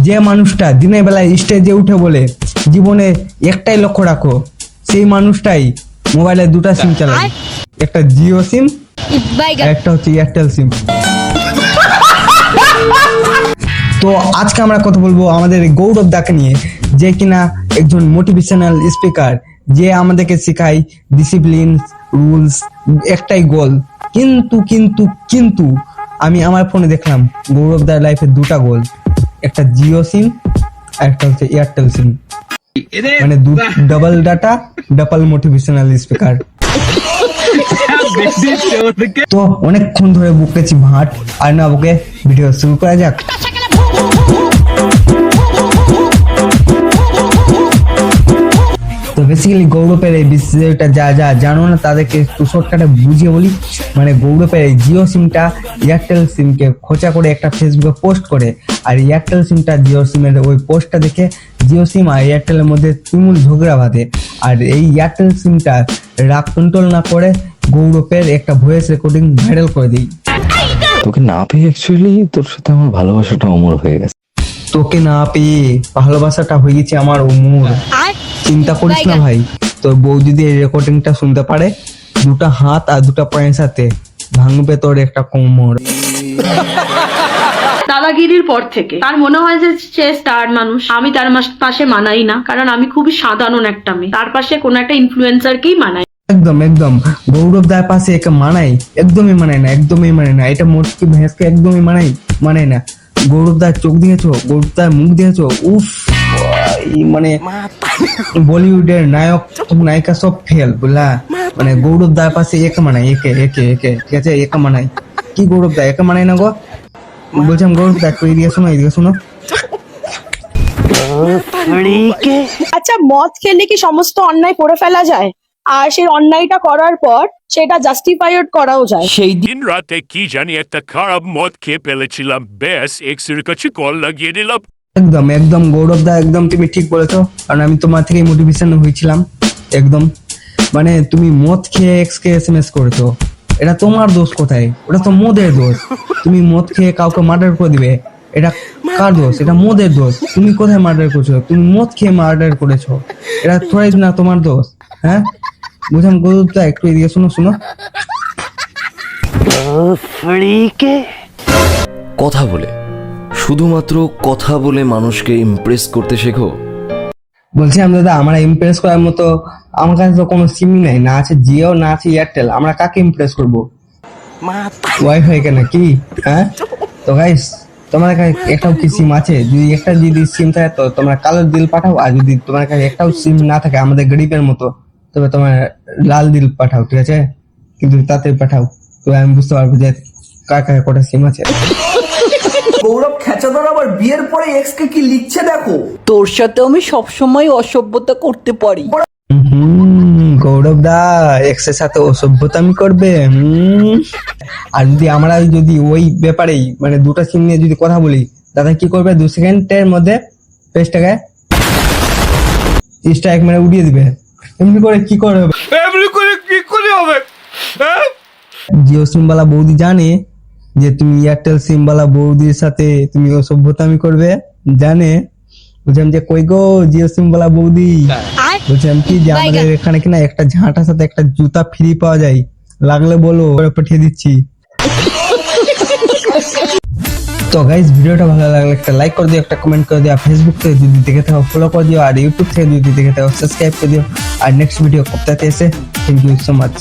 যে মানুষটা দিনের বেলায় স্টেজে উঠে বলে জীবনে একটাই লক্ষ্য রাখো, সেই মানুষটাই মোবাইলে দুটা সিম চালাবে, একটা জিও সিম আর একটা হচ্ছে এয়ারটেল সিম। তো আজকে আমরা কথা বলবো আমাদের গৌরব দাকে নিয়ে, যে কিনা একজন মোটিভেশনাল স্পিকার, যে আমাদেরকে শেখায় ডিসিপ্লিন, রুলস, একটাই গোল। কিন্তু কিন্তু কিন্তু আমি আমার ফোনে দেখলাম গৌরব দার লাইফে দুটা গোল, একটা জিও সিম আর একটা হচ্ছে এয়ারটেল সিম, মানে double data double motivational speaker. তো অনেকক্ষণ ধরে বকেছি ভাট, আর না বকে ভিডিও শুরু করা যাক। তো বেসিক্যালি গৌরবের এই বিষয়টা যা যা জানো না তাদেরকে একটু শর্টকাটে বুঝিয়ে বলি। মানে গৌরবের এই জিও সিমটা এয়ারটেল সিমকে খোঁচা করে একটা ফেসবুকে পোস্ট করে, আর এয়ারটেল সিমটা জিও সিমের ওই পোস্টটা দেখে জিও সিম আর এয়ারটেলের মধ্যে তুমুল ঝগড়া বাঁধে। আর এই এয়ারটেল সিমটা রাগ কন্ট্রোল না করে গৌরবের একটা ভয়েস রেকর্ডিং ভাইরাল করে দিই। তোকে না পেয়ে অ্যাকচুয়ালি তোর সাথে আমার ভালোবাসাটা অমর হয়ে গেছে। তোকে না পেয়ে ভালোবাসাটা হয়ে গেছে আমার অমর। চিন্তা করিস না ভাই, তোর বউ যদি এই রেকর্ডিংটা শুনতে পারে, দুটা হাত আর দুটা পায়ের সাথে ভাঙবে তোর একটা কোমর। দাদাগিরির পর থেকে তার মনে হয় যে সে স্টার মানুষ, আমি তার পাশে মানাই না, কারণ আমি খুবই সাধারণ একটা মেয়ে, তার পাশে কোনো একটা ইনফ্লুয়েন্সারকেই মানাই। একদম একদম গৌরব দার পাশে একে মানাই, একদমই মানায় না, একদমই মানে না। এটা মোটকি ভেঁসকে একদমই মানে না। গৌরব দার চোখ দিয়েছো, গৌরব দার মুখ দিয়েছো, উফ, মানে বলিউডের নায়ক নায়িকা সব ফেল বুঝলা। মানে গৌরব দার পাশে একে মানাই, একে একে একে ঠিক আছে, একে মানাই। কি গৌরব দা একে মানাই না গো? বলছিলাম গৌরব দা একটু এদিকে শোনো, এদিকে শোনো। আচ্ছা, মদ খেলে কি সমস্ত অন্যায় করে ফেলা যায়? আর সেই অন্যায়টা করার পর সেটা জাস্টিফাইড করাও যায়? সেই দিন রাতে কি জানি একটা খারাপ মদ খেয়ে ফেলেছিলাম, ব্যাস এক্সের কাছে কল লাগিয়ে দিলাম। একদম একদম গৌরব দা, একদম তুমি ঠিক বলেছো, কারণ আমি তোমার থেকে মোটিভেশন হয়েছিলাম একদম। মানে তুমি মদ খেয়ে এক্সকে এসএমএস করেছো, এটা তোমার দোষ কোথায়? ওটা তো মদের দোষ। তুমি মদ খেয়ে কাউকে মার্ডার করে দিবে, এটা কার দোষ? এটা মদের দোষ। তুমি কোথায় মার্ডার করছো? তুমি মদ খেয়ে মার্ডার করেছো, এটা থোড়াই না তোমার দোষ। হ্যাঁ বুঝলাম গৌরব দা, একটু এদিকে শোনো শোনো। কথা বলে, শুধুমাত্র কথা বলে মানুষকে ইমপ্রেস করতে শেখো। বলছিলাম দাদা, আমরা ইমপ্রেস করার মতো আমার কাছে তো কোনো সিমই নাই, না আছে জিও না আছে এয়ারটেল, আমরা কাকে ইমপ্রেস করবো? ওয়াইফাই কেন কি? হ্যাঁ তো গাইস, তোমার কাছে একটাও কি সিম আছে? যদি সিম থাকে তো তোমরা কালো দিল পাঠাও, আর যদি তোমার কাছে একটাও সিম না থাকে আমাদের গরিবের মতো, তবে তোমার লাল দিল পাঠাও, ঠিক আছে? কিন্তু তাতে পাঠাও, তো আমি বুঝতে পারবো যে কার কাছে কটা সিম আছে। গৌরব খেচাদর আবার বিয়ের পরে এক্স কে কি লিখছে দেখো। তোর সাথে আমি সবসময় অসভ্যতা করতে পারি। গৌরব দা এক্সের সাথে অসভ্যতামি করবে। আর যদি ওই ব্যাপারেই মানে দুটো সিম নিয়ে যদি কথা বলি, দাদা কি করবে? 2 সেকেন্ডের মধ্যে পেজটাকে স্ট্রাইক মেরে উড়িয়ে দিবে। এমনি করে কি করে হবে? জিও সিম বালা বৌদি জানে যে তুমি এয়ারটেল সিম বালা বৌদির সাথে তুমি অসভ্যতামি করবে, জানে। বলছিলাম যে কই গো জিও সিম বালা বৌদি, বলছিলাম কি যে আমাদের এখানে কিনা একটা ঝাঁটার সাথে একটা জুতা ফ্রি পাওয়া যায়, লাগলে বলো, পাঠিয়ে দিচ্ছি। তো গাইস, ভিডিওটা ভালো লাগলে একটা লাইক করে দিও, একটা কমেন্ট করে দিও, ফেসবুক থেকে যদি দেখে থাকো ফলো করে দিও, আর ইউটিউব থেকে যদি দেখে থাকো সাবস্ক্রাইব করে দিও। আর নেক্সট ভিডিও কবে এসে, থ্যাংক ইউ সো মাচ।